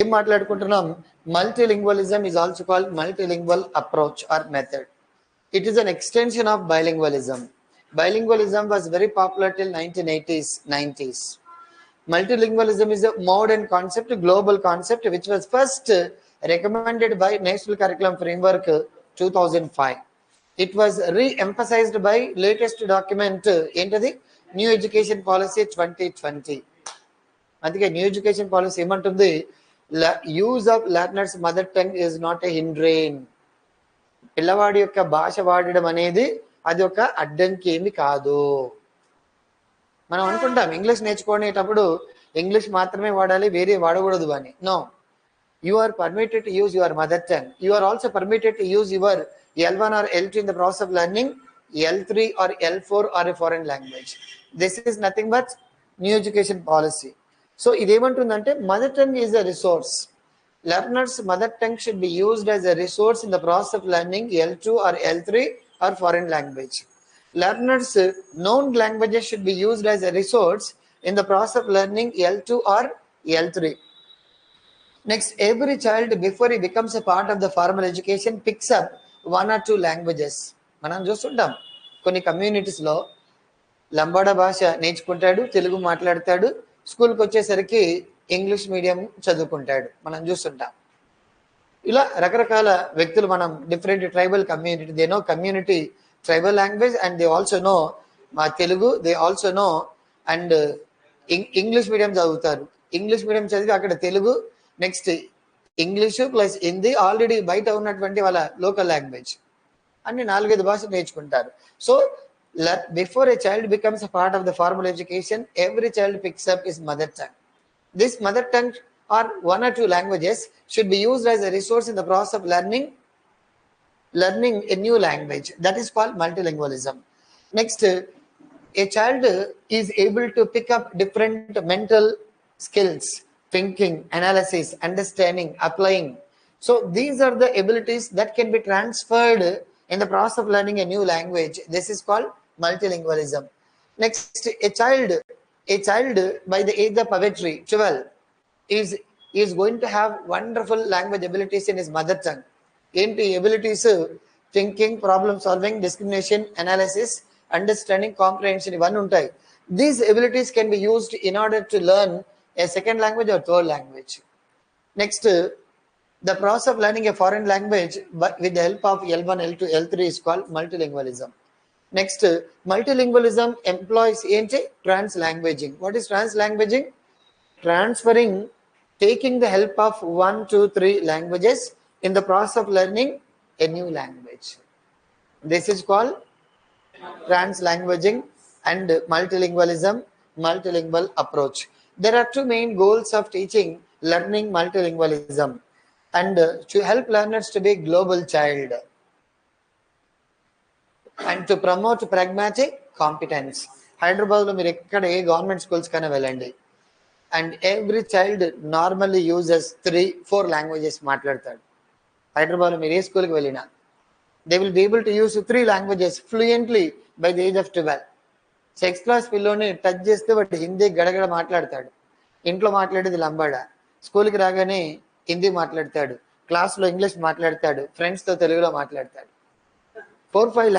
ఏం మాట్లాడుకుంటున్నాం? Multilingualism is also called multilingual approach or method. It is an extension of bilingualism. Bilingualism was very popular till 1980s, 90s. Multilingualism is a modern concept, global concept, which was first recommended by National Curriculum Framework 2005. It was re-emphasized by latest document into the New Education Policy 2020. అందుకే new education policy ఏమంటుంది? Use of learners mother tongue is not a hindrance. పిల్లవాడి యొక్క భాష వాడడం అనేది అది ఒక అడ్డంకి ఏమి కాదు. మనం అనుకుంటాం ఇంగ్లీష్ నేర్చుకునేటప్పుడు ఇంగ్లీష్ మాత్రమే వాడాలి, వేరే వాడకూడదు అని. No, you are permitted to use your mother tongue. You are also permitted to use your L1 or L2 in the process of learning L3 or L4 or a foreign language. This is nothing but new education policy. So ఇదేమంటుందంటే mother tongue is a resource. Learners mother tongue should be used as a resource in the process of learning L2 or L3 or foreign language. Learners known languages should be used as a resource in the process of learning L2 or L3. Next, every child before he becomes a part of the formal education picks up one or two languages. మనం చూస్తుంటాం కొన్ని కమ్యూనిటీస్లో లంబాడా భాష నేర్చుకుంటాడు, తెలుగు మాట్లాడతాడు, స్కూల్కి వచ్చేసరికి English medium చదువుకుంటాడు, మనం చూస్తుంటాం. ఇలా రకరకాల వ్యక్తులు మనం different tribal community, they know community tribal language and they also know మా Telugu, they also know and English medium చదువుతారు. ఇంగ్లీష్ మీడియం చదివి అక్కడ Telugu, next English plus Hindi, already బయట ఉన్నటువంటి వాళ్ళ లోకల్ లాంగ్వేజ్ అన్ని 4-5 భాషలు నేర్చుకుంటారు. So before a child becomes a part of the formal education, every child picks up his mother tongue. This mother tongue or one or two languages should be used as a resource in the process of learning a new language. That is called multilingualism. Next, a child is able to pick up different mental skills, thinking, analysis, understanding, applying. So these are the abilities that can be transferred in the process of learning a new language. This is called multilingualism. Next, a child by the age of poetry 12 is going to have wonderful language abilities in his mother tongue. Enti abilities? Thinking, problem solving, discrimination, analysis, understanding, comprehension, ivanni untayi. These abilities can be used in order to learn a second language or third language. Next, the process of learning a foreign language with the help of L1, L2, L3 is called multilingualism. Next, multilingualism employs translanguaging. What is translanguaging? Transferring, taking the help of 1, 2, 3 languages in the process of learning a new language. This is called translanguaging and multilingualism, multilingual approach. There are two main goals of teaching learning multilingualism and to help learners to be global child and to promote pragmatic competence. Hyderabad lo meer ekkada A government schools కైనా వెళ్ళండి and every child normally uses 3-4 languages మాట్లాడతాడు. హైదరాబాద్ లో మీరు ఏ స్కూల్కి వెళ్ళినా they will be able to use 3 languages fluently by the age of 12. 6th class పిల్లోని touch చేస్తే వాడు హిందీ గడగడ మాట్లాడతాడు. ఇంట్లో మాట్లాడేది లంబాడా, స్కూల్కి రాగానే హిందీ మాట్లాడతాడు, క్లాస్లో ఇంగ్లీష్ మాట్లాడతాడు, ఫ్రెండ్స్తో తెలుగులో మాట్లాడతాడు. 4-5